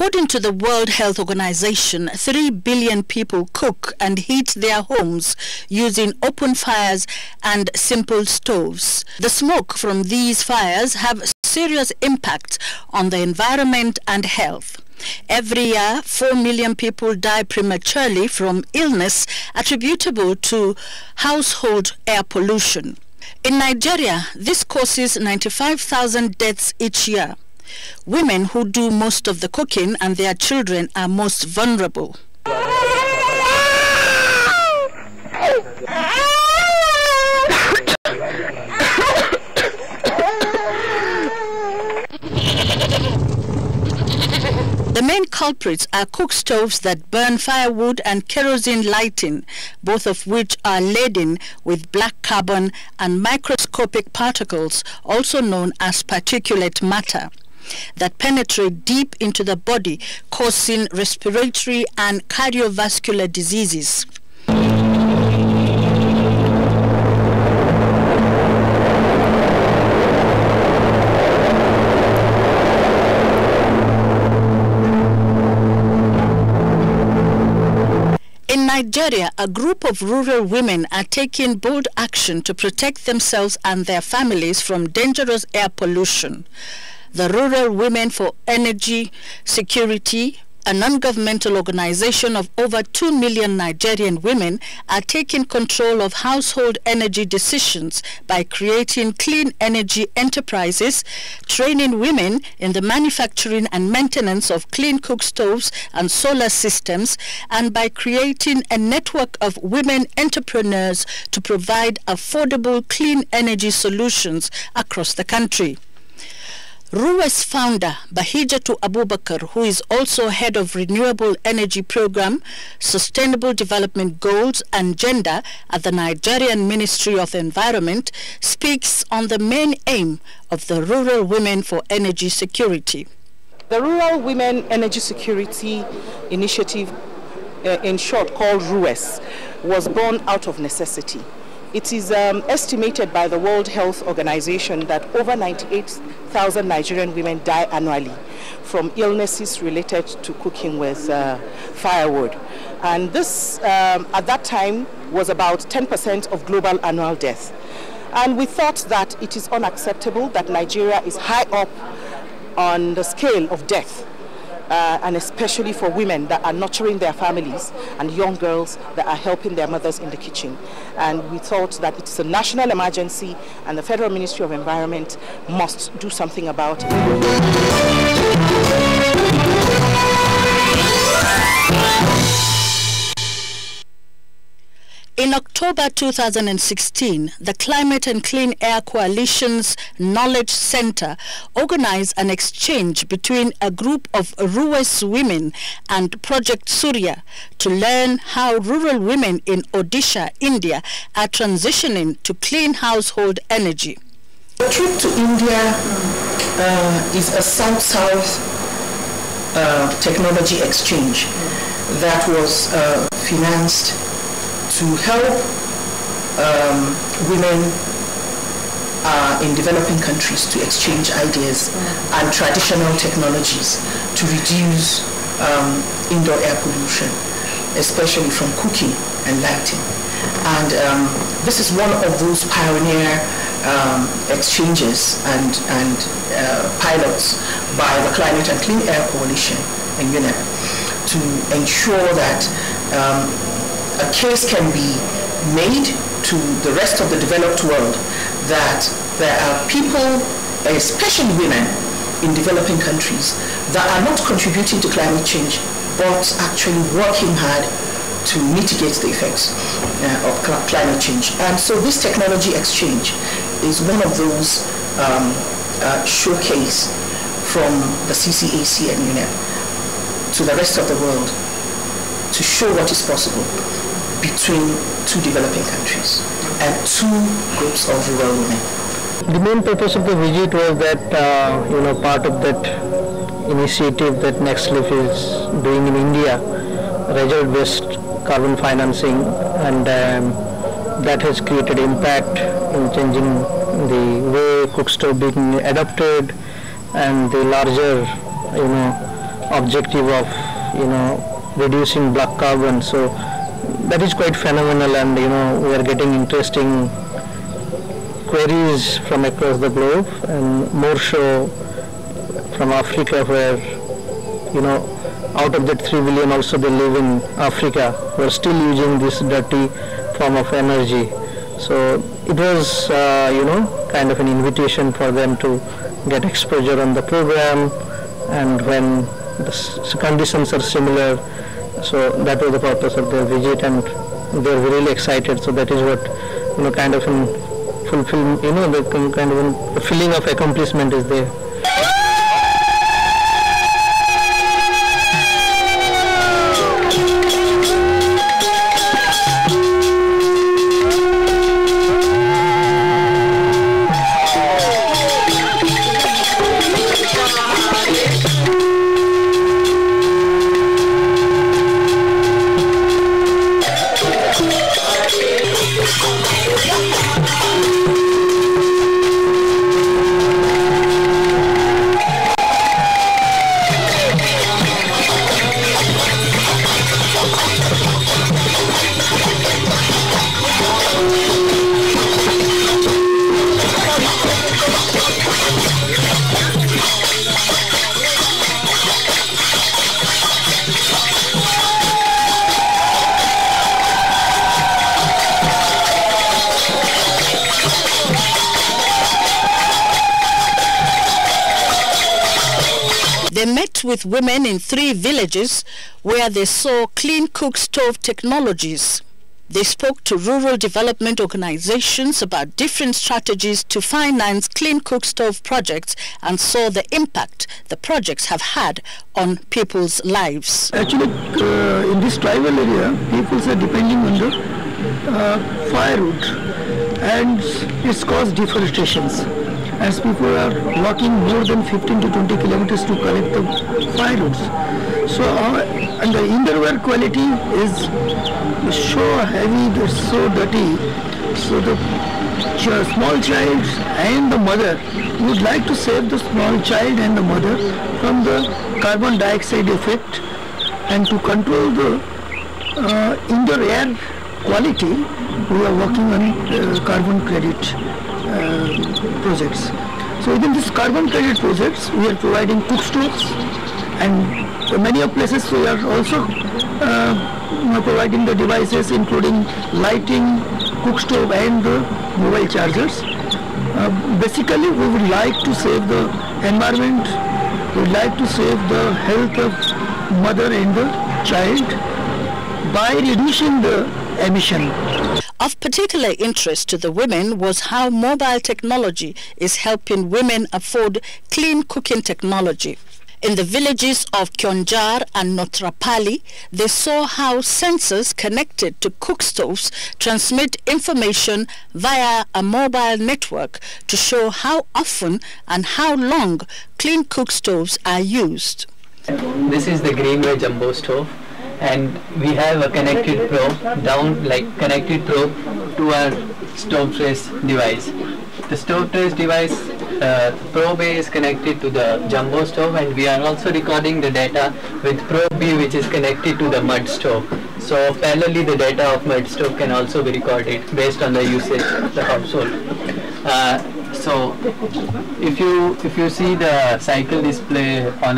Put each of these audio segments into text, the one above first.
According to the World Health Organization, 3 billion people cook and heat their homes using open fires and simple stoves. The smoke from these fires have serious impact on the environment and health. Every year, 4 million people die prematurely from illness attributable to household air pollution. In Nigeria, this causes 95,000 deaths each year. Women who do most of the cooking and their children are most vulnerable. The main culprits are cook stoves that burn firewood and kerosene lighting, both of which are laden with black carbon and microscopic particles, also known as particulate matter, that penetrate deep into the body, causing respiratory and cardiovascular diseases. In Nigeria, a group of rural women are taking bold action to protect themselves and their families from dangerous air pollution. The Rural Women for Energy Security, a non-governmental organization of over 2 million Nigerian women, are taking control of household energy decisions by creating clean energy enterprises, training women in the manufacturing and maintenance of clean cook stoves and solar systems, and by creating a network of women entrepreneurs to provide affordable clean energy solutions across the country. RUWE's founder, Bahijatu Abubakar, who is also head of Renewable Energy Program, Sustainable Development Goals and Gender at the Nigerian Ministry of Environment, speaks on the main aim of the Rural Women for Energy Security. The Rural Women Energy Security Initiative, in short called RUWES, was born out of necessity. It is estimated by the World Health Organization that over 98,000 Nigerian women die annually from illnesses related to cooking with firewood. And this, at that time, was about 10% of global annual death. And we thought that it is unacceptable that Nigeria is high up on the scale of death. And especially for women that are nurturing their families and young girls that are helping their mothers in the kitchen. And we thought that it's a national emergency and the Federal Ministry of Environment must do something about it. In October 2016, the Climate and Clean Air Coalition's Knowledge Center organized an exchange between a group of RUWES women and Project Surya to learn how rural women in Odisha, India, are transitioning to clean household energy. The trip to India is a South-South technology exchange that was financed to help women in developing countries to exchange ideas and traditional technologies to reduce indoor air pollution, especially from cooking and lighting. And this is one of those pioneer exchanges and pilots by the Climate and Clean Air Coalition and UNEP to ensure that a case can be made to the rest of the developed world that there are people, especially women in developing countries, that are not contributing to climate change but actually working hard to mitigate the effects of climate change. And so this technology exchange is one of those showcase from the CCAC and UNEP to the rest of the world to show what is possible between two developing countries and two groups of rural women. The main purpose of the visit was that, part of that initiative that NextLeaf is doing in India, result-based carbon financing, and that has created impact in changing the way cook stove being adopted and the larger, objective of, reducing black carbon. So that is quite phenomenal, and we are getting interesting queries from across the globe, and more so from Africa, where out of that 3 billion also they live in Africa, who are still using this dirty form of energy. So it was kind of an invitation for them to get exposure on the program, and when the conditions are similar, so that was the purpose of their visit, and they were really excited. So that is what kind of an fulfill, the kind of a feeling of accomplishment is there. They met with women in 3 villages where they saw clean cook stove technologies. They spoke to rural development organizations about different strategies to finance clean cook stove projects and saw the impact the projects have had on people's lives. Actually, in this tribal area, people are depending on the firewood, and it's caused deforestations, as people are walking more than 15 to 20 kilometers to collect the firewoods. So, and the indoor quality is so heavy, it's so dirty. So the small child and the mother would like to save the small child and the mother from the carbon dioxide effect, and to control the indoor air quality, we are working on carbon credit projects. So within this carbon credit projects, we are providing cook stoves, and many of places we are also providing the devices including lighting, cook stove and the mobile chargers. Basically, we would like to save the environment, we would like to save the health of mother and the child by reducing the emission. Of particular interest to the women was how mobile technology is helping women afford clean cooking technology. In the villages of Kyonjar and Notrapali, they saw how sensors connected to cook stoves transmit information via a mobile network to show how often and how long clean cook stoves are used. This is the Greenway Jumbo Stove, and we have a connected probe connected probe to our stove trace device. The stove trace device probe A is connected to the jumbo stove, and we are also recording the data with probe B, which is connected to the mud stove. So parallelly the data of mud stove can also be recorded based on the usage of the household. So if you see the cycle display on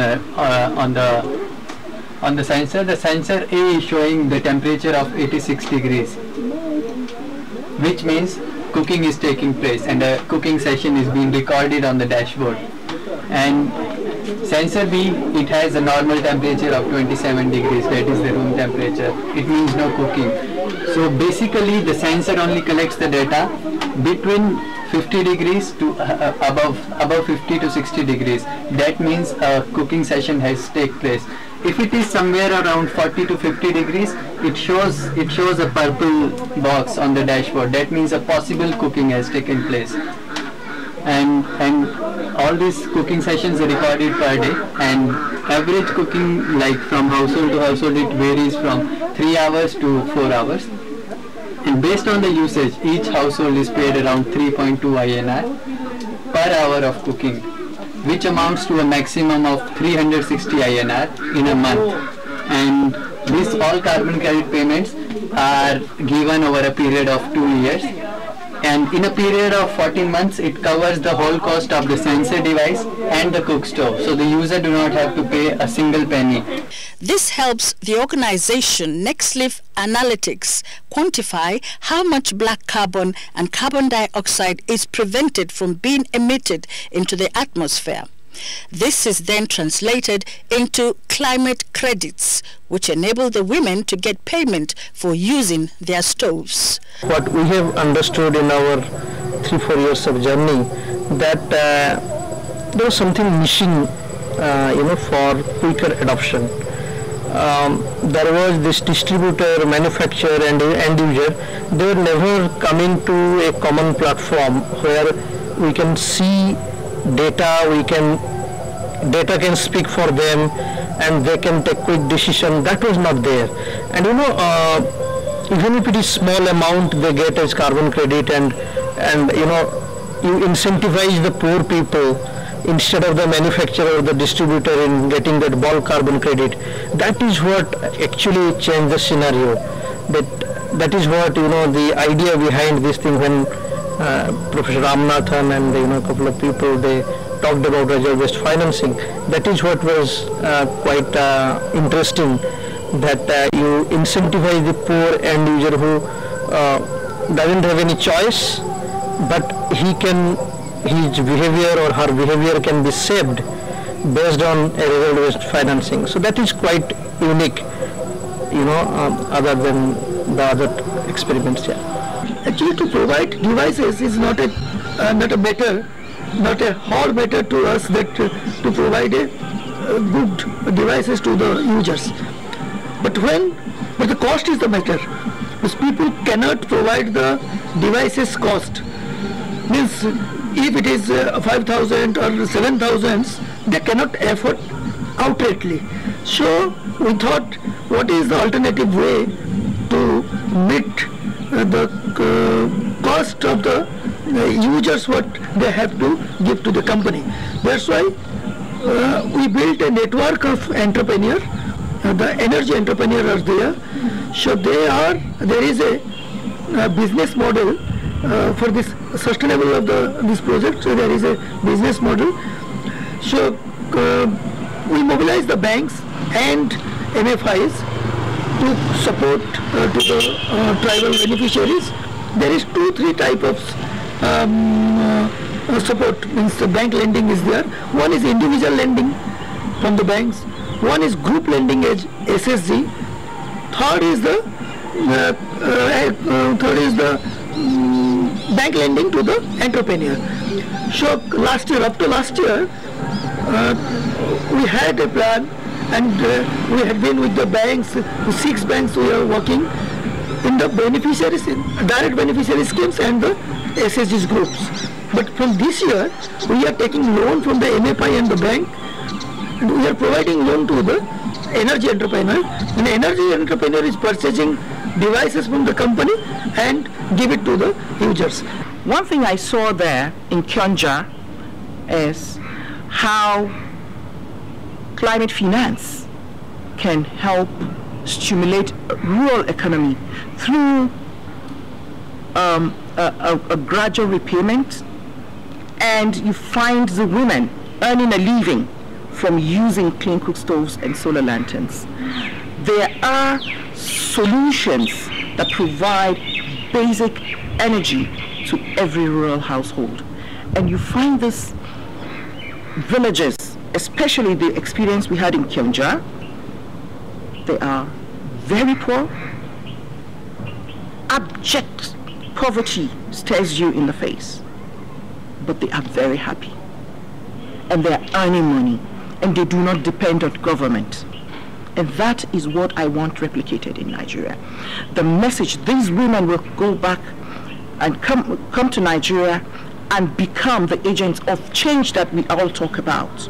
the sensor A is showing the temperature of 86 degrees, which means cooking is taking place and a cooking session is being recorded on the dashboard. And sensor B, it has a normal temperature of 27 degrees, that is the room temperature. It means no cooking. So basically the sensor only collects the data between 50 degrees to above 50 to 60 degrees. That means a cooking session has taken place. If it is somewhere around 40 to 50 degrees, it shows a purple box on the dashboard. That means a possible cooking has taken place. And all these cooking sessions are recorded per day, and average cooking, like from household to household, it varies from 3 hours to 4 hours. And based on the usage, each household is paid around 3.2 INR per hour of cooking. which amounts to a maximum of 360 INR in a month. And these all carbon credit payments are given over a period of 2 years. And in a period of 14 months, it covers the whole cost of the sensor device and the cook stove. So the user do not have to pay a single penny. This helps the organization NextLeaf Analytics quantify how much black carbon and carbon dioxide is prevented from being emitted into the atmosphere. This is then translated into climate credits, which enable the women to get payment for using their stoves. What we have understood in our 3-4 years of journey, that there was something missing, for quicker adoption. There was this distributor, manufacturer and end user. They were never coming to a common platform where we can see data, data can speak for them and they can take quick decision. That was not there. And even if it is small amount they get as carbon credit, and you incentivize the poor people instead of the manufacturer or the distributor in getting that bulk carbon credit. That is what actually changed the scenario. That is what, the idea behind this thing when Professor Ramanathan and a couple of people, they talked about reserve-based financing. That is what was quite interesting, that you incentivize the poor end user who doesn't have any choice, but his behavior or her behavior can be saved based on a reserve-based financing. So that is quite unique, other than the other experiments. Yeah. Actually, to provide devices is not a hard matter to us, that to provide a good devices to the users. But the cost is the matter. Because people cannot provide the devices cost. Means if it is 5,000 or 7,000, they cannot afford outrightly. So we thought, what is the alternative way to meet the cost of the users, what they have to give to the company. That's why we built a network of entrepreneurs. The energy entrepreneurs are there. So there is a business model for this sustainable of this project. So there is a business model. So we mobilize the banks and MFIs to support to the tribal beneficiaries. There is 2-3 type of support. Means the bank lending is there. One is individual lending from the banks. One is group lending as SSG. Third is the bank lending to the entrepreneur. So up to last year, we had a plan, and we had been with the banks, 6 banks we are working in the beneficiaries, direct beneficiary schemes and the SSGs groups. But from this year, we are taking loan from the MFI and the bank, and we are providing loan to the energy entrepreneur. And the energy entrepreneur is purchasing devices from the company and give it to the users. One thing I saw there in Kyonja is how climate finance can help stimulate rural economy through a gradual repayment, and you find the women earning a living from using clean cook stoves and solar lanterns. There are solutions that provide basic energy to every rural household, and you find this villages, especially the experience we had in Kyonja. They are very poor. Abject poverty stares you in the face, but they are very happy, and they are earning money, and they do not depend on government. And that is what I want replicated in Nigeria. The message, these women will go back and come to Nigeria and become the agents of change that we all talk about.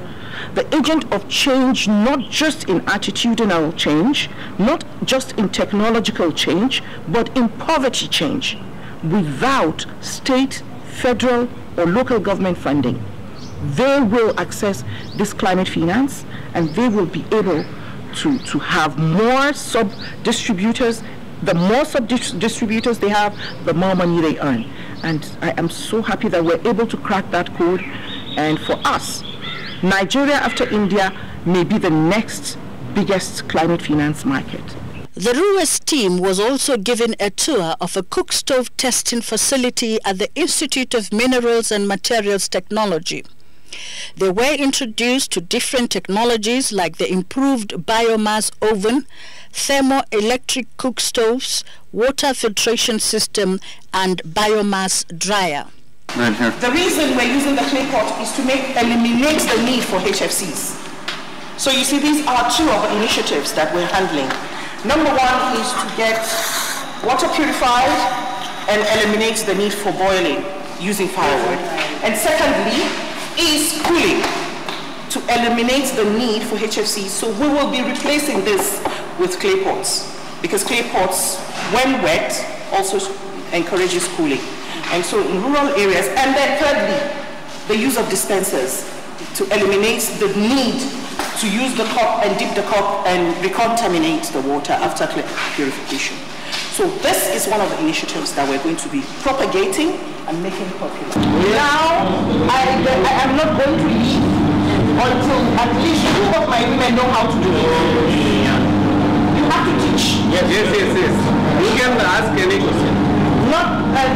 The agent of change, not just in attitudinal change, not just in technological change, but in poverty change, without state, federal, or local government funding. they will access this climate finance, and they will be able to have more sub-distributors. The more sub-distributors they have, the more money they earn. And I am so happy that we're able to crack that code. And for us, Nigeria after India may be the next biggest climate finance market. The RUES team was also given a tour of a cook stove testing facility at the Institute of Minerals and Materials Technology. They were introduced to different technologies like the improved biomass oven, thermoelectric cook stoves, water filtration system, and biomass dryer. The reason we're using the clay pot is to eliminate the need for HFCs. So you see, these are two of the initiatives that we're handling. Number one is to get water purified and eliminate the need for boiling using firewood. And secondly is cooling to eliminate the need for HFCs. So we will be replacing this with clay pots, because clay pots, when wet, also encourages cooling. And so in rural areas, and then thirdly, the use of dispensers to eliminate the need to use the cup and dip the cup and recontaminate the water after purification. So this is one of the initiatives that we're going to be propagating and making popular. Now, I am not going to leave until at least two of my women know how to do it. You have to teach. Yes. You can ask any question. I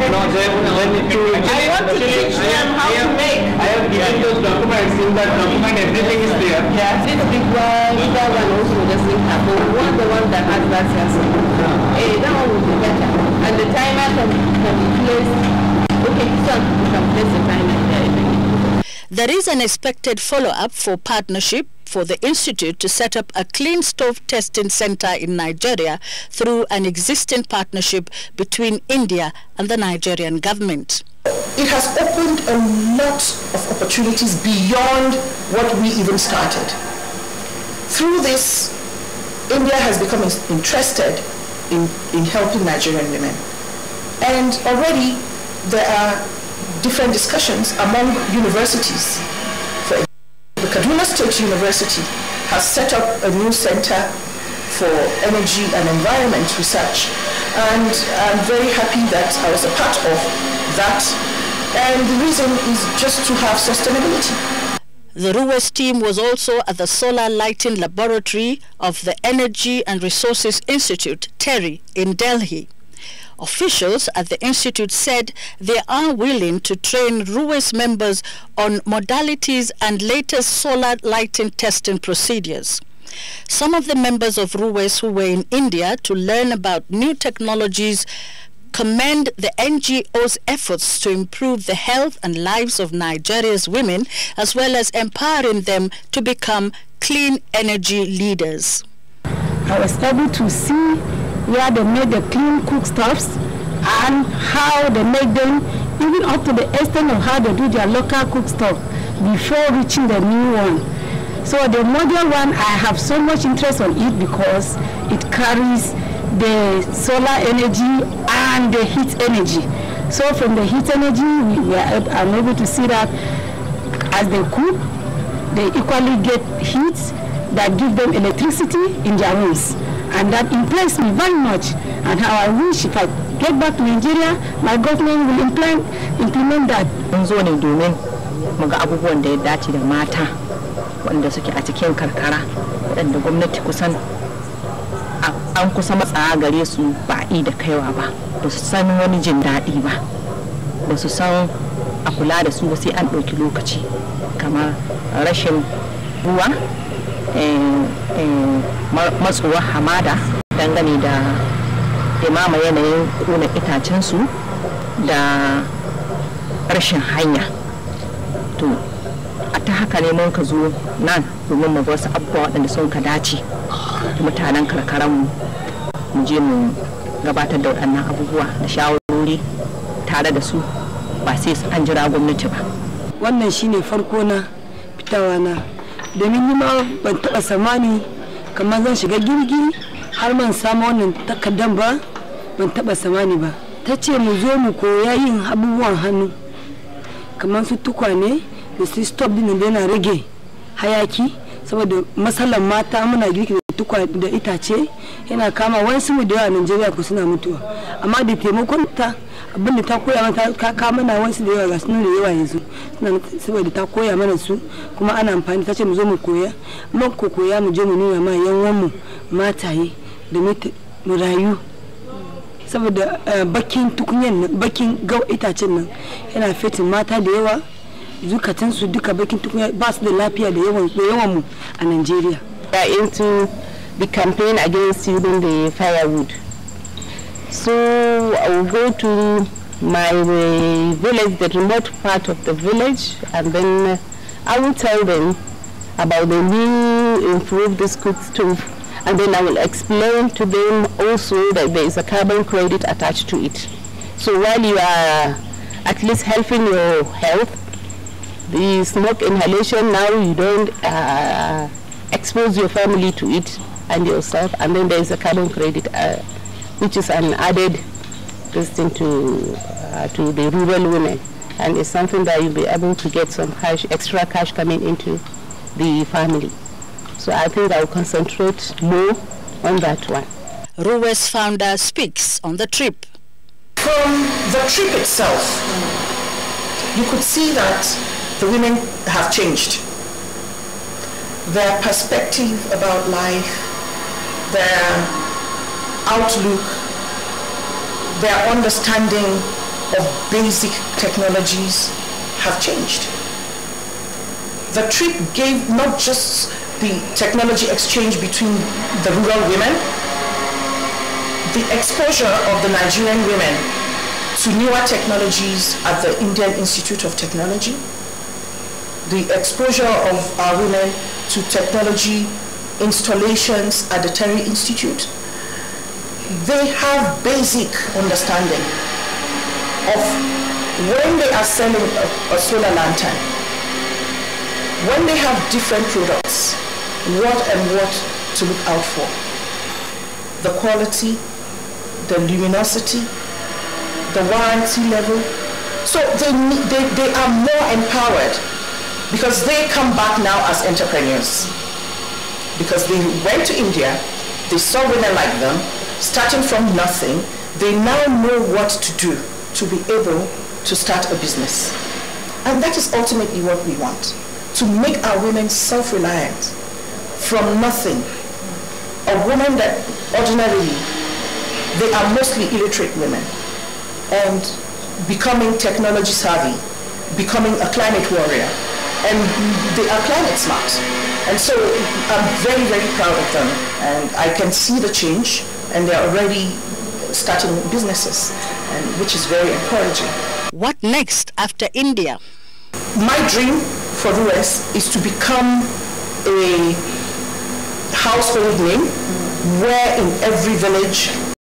want to teach them how to make. I have given those documents. In that document, everything is there. Yes. This big one, either one also doesn't have, but we want the one that has that sensor. That one will be better. And the timer can be placed. Okay, so we can place the timer there. There is an expected follow-up for partnership for the Institute to set up a clean stove testing center in Nigeria through an existing partnership between India and the Nigerian government. It has opened a lot of opportunities beyond what we even started. Through this, India has become interested in helping Nigerian women. And already there are different discussions among universities. The Kaduna State University has set up a new center for energy and environment research, and I'm very happy that I was a part of that, and the reason is just to have sustainability. The RUES team was also at the Solar Lighting Laboratory of the Energy and Resources Institute, TERI, in Delhi. Officials at the institute said they are willing to train RUES members on modalities and latest solar lighting testing procedures. Some of the members of RUES who were in India to learn about new technologies commend the NGO's efforts to improve the health and lives of Nigeria's women, as well as empowering them to become clean energy leaders. I was able to see where they made the clean cook stoves and how they make them, even up to the extent of how they do their local cook stove before reaching the new one. So the modern one, I have so much interest on it because it carries the solar energy and the heat energy. So from the heat energy, I'm able to see that as they cook, they equally get heat that give them electricity in their rooms. And that impressed me very much, and how I wish if I get back to Nigeria, my government will implement that. Mun zo ne domin mu ga abubuwan da ya dace da mata wanda suke a cikin karkara, waɗanda gwamnati kusan an kusa matsa gare su ba da kaiwa ba, ba su san wani jin daɗi ba, ba su san a kula da su ba sai an ɗauki lokaci, kamar rashin ruwa, matsuwar hamada dangane da imama yanayin kuna itacensu da rashin hanya. To a ta haka ne mun ka zo nan domin mu ga wasu abubuwa waɗanda sun ka dace da mutanen karkaranmu mu je mu gabatar da waɗannan abubuwa da shawarwari tare da su ba sai an jira gwamnati ba. Wannan shine farko na fitawa na, domin ni ma ban taɓa samani kamar zan shiga girgi har man samu wannan takardan ba, ban taɓa samani ba. Ta ce mu zo mu koya yin abubuwan hannu kamar su tukwane da su stop din da yana rage hayaki saboda masallan mata muna girki da tukwa da itace yana kama wasu mu da yawa a Najeriya ku suna mutuwa amma da taimakon ta abinda ta koya mana ta ka mana wasu da yawa ga sunan da yawa yanzu saboda ta koya mana su kuma ana amfani ta ce mu zo mu koya mun ko koya mu je mu nuna ma yan mu mataye da mu rayu saboda bakin tukunyan nan bakin gau itacen nan yana fitin mata da yawa zukatan su duka bakin tukunya ba su da lafiya da yawan mu a Nigeria. We are into the campaign against using the firewood. So I will go to my village, the remote part of the village, and then I will tell them about the new improved cook stove, and then I will explain to them also that there is a carbon credit attached to it. So while you are at least helping your health, the smoke inhalation, now you don't expose your family to it and yourself, and then there is a carbon credit which is an added thing to the rural women, and it's something that you'll be able to get some cash, extra cash coming into the family. So I think I will concentrate more on that one. Ruwes founder speaks on the trip. From the trip itself, you could see that the women have changed. Their perspective about life, their outlook, their understanding of basic technologies have changed. The trip gave not just the technology exchange between the rural women, the exposure of the Nigerian women to newer technologies at the Indian Institute of Technology, the exposure of our women to technology installations at the Terry Institute. They have basic understanding of when they are selling a solar lantern, when they have different products, what to look out for. The quality, the luminosity, the warranty level. So they are more empowered because they come back now as entrepreneurs. Because they went to India, they saw women like them, starting from nothing, they now know what to do to be able to start a business. And that is ultimately what we want, to make our women self-reliant from nothing. A woman that ordinarily, they are mostly illiterate women, and becoming technology savvy, becoming a climate warrior, and they are climate smart. And so I'm very, very proud of them, and I can see the change, and they're already starting businesses, and which is very encouraging. What next after India? My dream for Ruwes is to become a household name where in every village